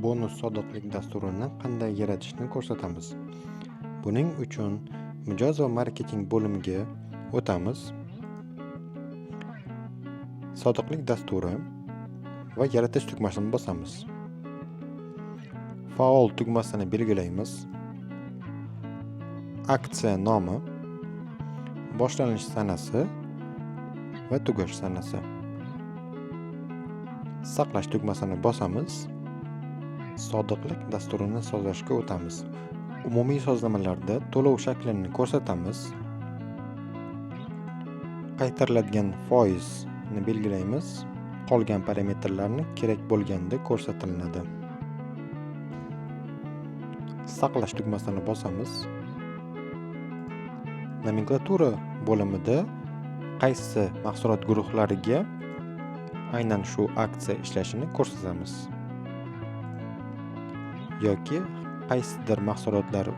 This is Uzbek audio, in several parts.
bonus sodiqlik dasturini qanday yaratishni ko'rsatamiz. Buning uchun mijoz va marketing bo'limiga o'tamiz. Sodiqlik dasturi va yaratish tugmasini bosamiz. Faol tugmasini belgilaymiz. Aksiya nomi, boshlanish sanasi va tugash sanasi. Saqlash tugmasini bosamiz. Sodiqlik dasturini sozlashga o'tamiz. Umumiy sozlamalarda to'lov shaklini ko'rsatamiz. Qaytariladigan foizni belgilaymiz. Qolgan parametrlarni kerak bo'lganda ko'rsatiladi. Saqlash tugmasini bosamiz. Nomenklatura bo'limida qaysi mahsulot guruhlariga aynan shu aksiya ishlashini ko'rsatamiz. Yoki qaysidir mahsulotlar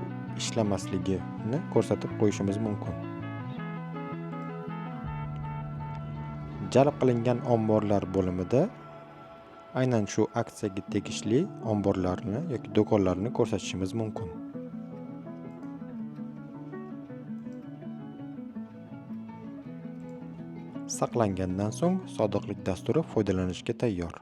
ishlamasligini ko'rsatib qo'yishimiz mumkin. Jalb qilingan omborlar bo'limida aynan shu aksiyaga tegishli omborlarni yoki do'konlarni ko'rsatishimiz mumkin. Saqlangandan so'ng sodiqlik dasturi foydalanishga tayyor.